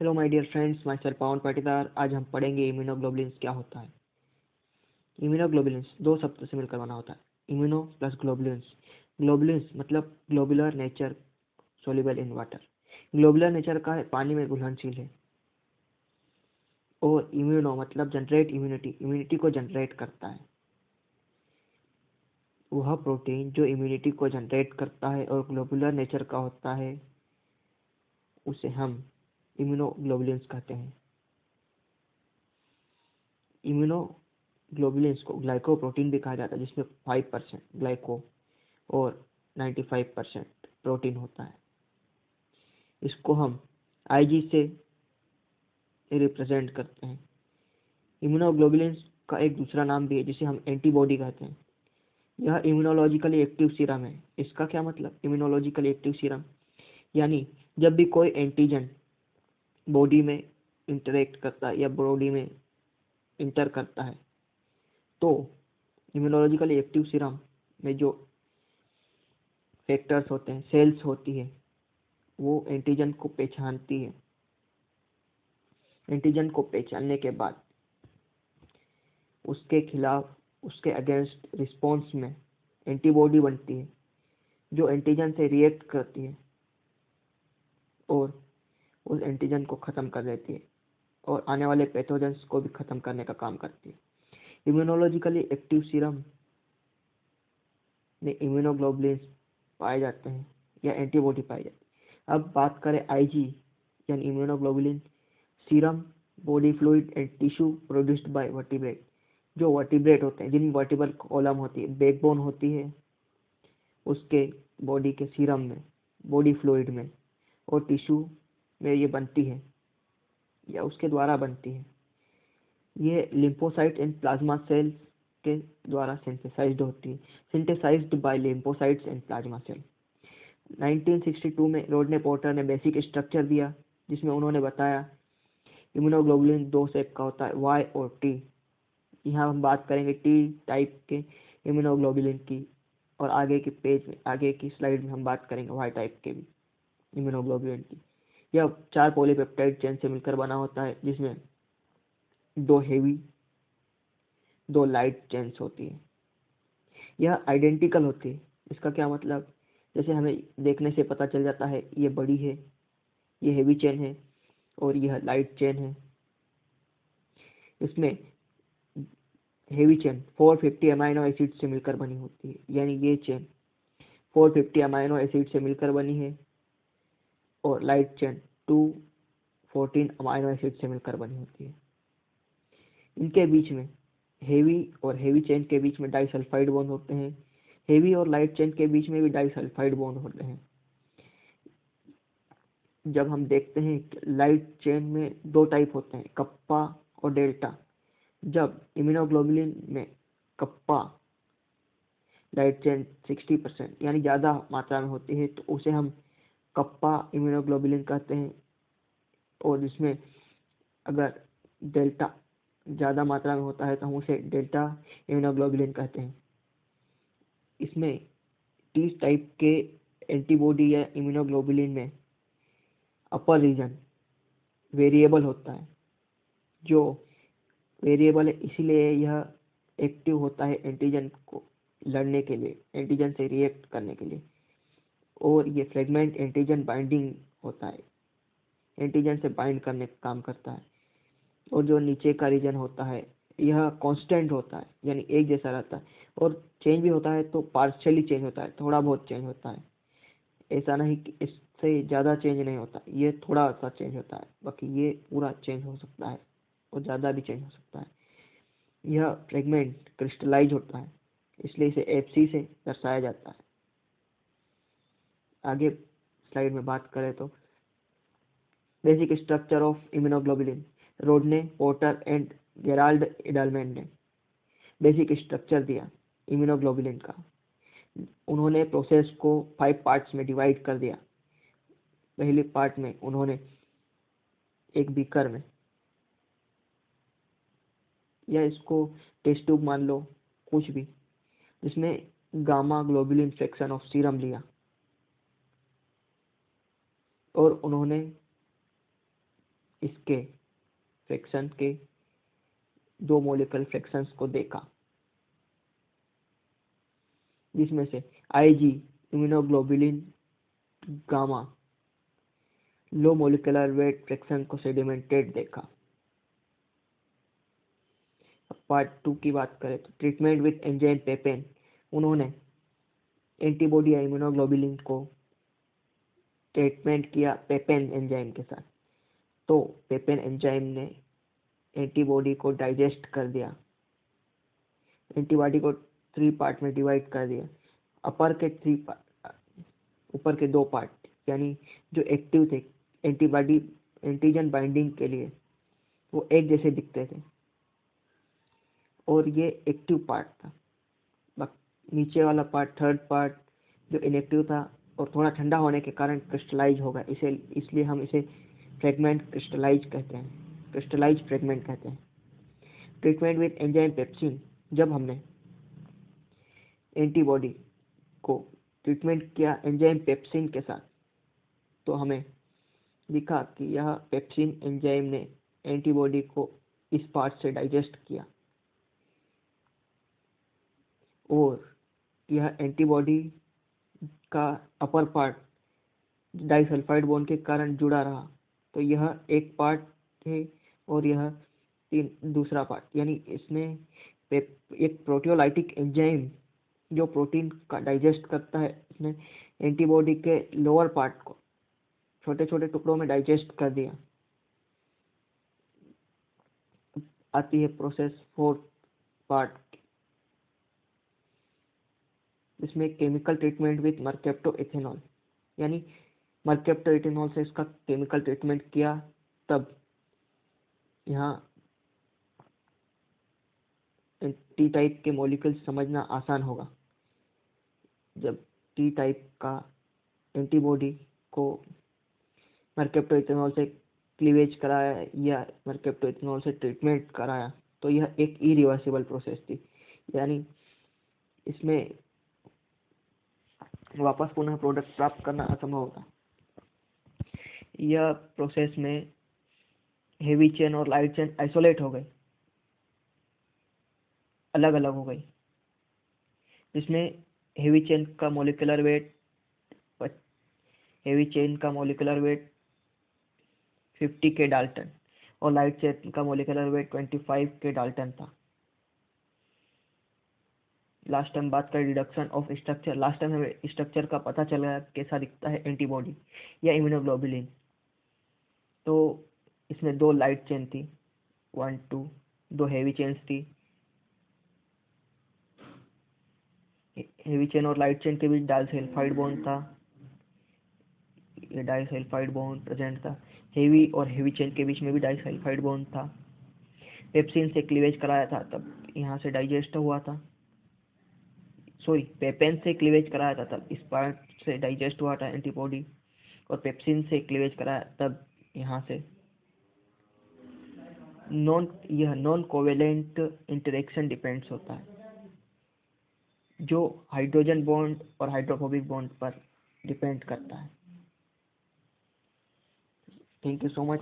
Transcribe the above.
Hello my dear friends, myself Pawan Patidar. आज हम पढ़ेंगे इम्यूनोग्लोबुलिन्स क्या होता है। इम्यूनोग्लोबुलिन्स दो शब्द से मिलकर बना होता है, इम्यूनो प्लस ग्लोबुलिन्स। ग्लोबुलिन्स मतलब globular nature, soluble in water. Globular nature का है, पानी में घुलनशील है। और इम्यूनो मतलब जनरेट इम्यूनिटी, इम्यूनिटी को जनरेट करता है। वह प्रोटीन जो इम्यूनिटी को जनरेट करता है और ग्लोबुलर नेचर का होता है, उसे हम इम्यूनोग्लोबुलिन्स कहते हैं। इम्यूनोग्लोबुलिन्स को ग्लाइकोप्रोटीन भी कहा जाता है, जिसमें 5% ग्लाइको और 95% प्रोटीन होता है। इसको हम आईजी से रिप्रेजेंट करते हैं। इम्यूनोग्लोबुलिन्स का एक दूसरा नाम भी है, जिसे हम एंटीबॉडी कहते हैं। यह इम्यूनोलॉजिकली एक्टिव सीरम है। इसका क्या मतलब, इम्यूनोलॉजिकली एक्टिव सीरम यानी जब भी कोई एंटीजन बॉडी में इंटरेक्ट करता है या बॉडी में इंटर करता है, तो इम्यूनोलॉजिकली एक्टिव सीरम में जो फैक्टर्स होते हैं, सेल्स होती है, वो एंटीजन को पहचानती है। एंटीजन को पहचानने के बाद उसके खिलाफ, उसके अगेंस्ट रिस्पॉन्स में एंटीबॉडी बनती है, जो एंटीजन से रिएक्ट करती है और उस एंटीजन को ख़त्म कर देती है और आने वाले पैथोजेंस को भी ख़त्म करने का काम करती है। इम्यूनोलॉजिकली एक्टिव सीरम में इम्यूनोग्लोबुलिन्स पाए जाते हैं या एंटीबॉडी पाई जाती है। अब बात करें आईजी यानी immunoglobulin, serum body fluid and tissue produced by vertebrate. जो वर्टिब्रेट होते हैं, जिनमें वर्टिब्रल कॉलम होती है, बैकबोन होती है, उसके बॉडी के सीरम में, बॉडी फ्लूइड में और टिश्यू में ये बनती है या उसके द्वारा बनती है। ये लिम्फोसाइट एंड प्लाज्मा सेल्स के द्वारा सिंथेसाइज्ड होती है, synthesised by lymphocytes and plasma cell. 1962 में रॉडने पोर्टर ने बेसिक स्ट्रक्चर दिया, जिसमें उन्होंने बताया इम्यूनोग्लोबुलिन दो शेप का होता है, वाई और टी। यहाँ हम बात करेंगे टी टाइप के इम्यूनोग्लोबुलिन की, और आगे की पेज में, आगे की स्लाइड में हम बात करेंगे वाई टाइप के भी इम्यूनोग्लोबुलिन की। यह 4 पॉलीपेप्टाइड चेन से मिलकर बना होता है, जिसमें 2 हेवी 2 लाइट चेन्स होती है। यह आइडेंटिकल होती है। इसका क्या मतलब, जैसे हमें देखने से पता चल जाता है ये बड़ी है, ये हेवी चेन है और यह लाइट चेन है। इसमें हेवी चेन 450 अमाइनो एसिड से मिलकर बनी होती है, यानी ये चेन 450 अमाइनो एसिड से मिलकर बनी है, और लाइट चेन 214 अमाइनो एसिड से मिलकर बनी होती है। इनके बीच में, हेवी और हेवी चेन के बीच में डाइसल्फाइड बॉन्ड होते हैं। हेवी और लाइट चेन के बीच में भी डाइसल्फाइड बॉन्ड होते हैं। जब हम देखते हैं कि लाइट चेन में 2 टाइप होते हैं, कप्पा और डेल्टा। जब इम्यूनोग्लोबुलिन में कप्पा लाइट चेन 60% यानी ज़्यादा मात्रा में होती है, तो उसे हम कप्पा इम्यूनोग्लोबुलिन कहते हैं। और जिसमें अगर डेल्टा ज़्यादा मात्रा में होता है, तो हम उसे डेल्टा इम्यूनोग्लोबुलिन कहते हैं। इसमें टी टाइप के एंटीबॉडी या इम्यूनोग्लोबुलिन में अपर रीजन वेरिएबल होता है। जो वेरिएबल है, इसीलिए यह एक्टिव होता है एंटीजन को लड़ने के लिए, एंटीजन से रिएक्ट करने के लिए। और ये फ्रेगमेंट एंटीजन बाइंडिंग होता है, एंटीजन से बाइंड करने का काम करता है। और जो नीचे का रीजन होता है, यह कांस्टेंट होता है, यानी एक जैसा रहता है। और चेंज भी होता है तो पार्शियली चेंज होता है, थोड़ा बहुत चेंज होता है। ऐसा नहीं कि इससे ज़्यादा चेंज नहीं होता, ये थोड़ा सा चेंज होता है, बाकी ये पूरा चेंज हो सकता है और ज़्यादा भी चेंज हो सकता है। यह फ्रेगमेंट क्रिस्टलाइज होता है, इसलिए इसे एफसी से दर्शाया जाता है। आगे स्लाइड में बात करें तो basic structure of immunoglobulin, Rodney Porter and Gerald Edelman ने बेसिक स्ट्रक्चर दिया इम्यूनोग्लोबुलिन का। उन्होंने प्रोसेस को 5 पार्ट्स में डिवाइड कर दिया। पहले पार्ट में उन्होंने एक बीकर में, या इसको टेस्ट ट्यूब मान लो, कुछ भी, जिसमें gamma globulin fraction of serum लिया, और उन्होंने इसके फ्रैक्शन के दो मॉलिक्यूलर फ्रैक्शंस को देखा, जिसमें से Ig immunoglobulin gamma low molecular weight fraction को सेडिमेंटेड देखा। पार्ट 2 की बात करें तो ट्रीटमेंट विथ एंजाइम पेपेन, उन्होंने एंटीबॉडी या इम्यूनोग्लोबुलिन को ट्रीटमेंट किया पेपेन एंजाइम के साथ। तो पेपेन एंजाइम ने एंटीबॉडी को डाइजेस्ट कर दिया, एंटीबॉडी को 3 पार्ट में डिवाइड कर दिया। ऊपर के 2 पार्ट यानी जो एक्टिव थे एंटीबॉडी एंटीजन बाइंडिंग के लिए, वो एक जैसे दिखते थे, और ये एक्टिव पार्ट था। नीचे वाला पार्ट, थर्ड पार्ट जो इनएक्टिव था और थोड़ा ठंडा होने के कारण क्रिस्टलाइज हो गया, इसलिए हम इसे फ्रेगमेंट क्रिस्टलाइज कहते हैं, क्रिस्टलाइज फ्रेगमेंट कहते हैं। ट्रीटमेंट विथ एंजाइम पेप्सिन, जब हमने एंटीबॉडी को ट्रीटमेंट किया एंजाइम पेप्सिन के साथ, तो हमें दिखा कि यह पेप्सिन एंजाइम ने एंटीबॉडी को इस पार्ट से डाइजेस्ट किया, और यह एंटीबॉडी का अपर पार्ट डाइसल्फाइड बॉन्ड के कारण जुड़ा रहा। तो यह एक पार्ट है और यह दूसरा पार्ट, यानी इसने एक प्रोटियोलाइटिक एंजाइम जो प्रोटीन का डाइजेस्ट करता है, इसने एंटीबॉडी के लोअर पार्ट को छोटे छोटे टुकड़ों में डाइजेस्ट कर दिया। आती है प्रोसेस 4 पार्ट, इसमें केमिकल ट्रीटमेंट विथ मर्केप्टोएथेनॉल, यानी मर्केप्टोएथेनॉल से इसका केमिकल ट्रीटमेंट किया, तब यहाँ टी टाइप के मॉलिक्यूल समझना आसान होगा। जब टी टाइप का एंटीबॉडी को मर्केप्टोएथेनॉल से क्लीवेज कराया या मर्केप्टोएथेनॉल से ट्रीटमेंट कराया, तो यह एक इरिवर्सिबल प्रोसेस थी, यानी इसमें वापस पुनः प्रोडक्ट प्राप्त करना असंभव था। यह प्रोसेस में हेवी चेन और लाइट चेन आइसोलेट हो गई, अलग अलग हो गई, जिसमें हेवी चेन का मॉलिक्यूलर वेट 50 के डाल्टन और लाइट चेन का मॉलिक्यूलर वेट 25 के डाल्टन था। लास्ट टाइम बात करें reduction of structure, last time हमें स्ट्रक्चर का पता चला कैसा दिखता है एंटीबॉडी या इम्यूनोग्लोबुलिन। तो इसमें 2 लाइट चेन थी, 1 2, 2 हेवी चेन्स थी। हेवी चेन और लाइट चेन के बीच डाइसल्फाइड बॉन्ड था, ये डाइसल्फाइड बॉन्ड प्रेजेंट था। हेवी और हेवी चेन के बीच में भी डाइसल्फाइड बॉन्ड था। पेप्सिन से क्लीवेज कराया था, तब यहाँ से डाइजेस्ट हुआ था, पेपेन से क्लीवेज कराया था, तब इस पार्ट से डाइजेस्ट हुआ था एंटीबॉडी, और पेप्सिन से क्लीवेज कराया तब यहाँ से। यह नॉन कोवेलेंट इंटरेक्शन डिपेंड्स होता है, जो हाइड्रोजन बॉन्ड और हाइड्रोफोबिक बॉन्ड पर डिपेंड करता है। Thank you so much.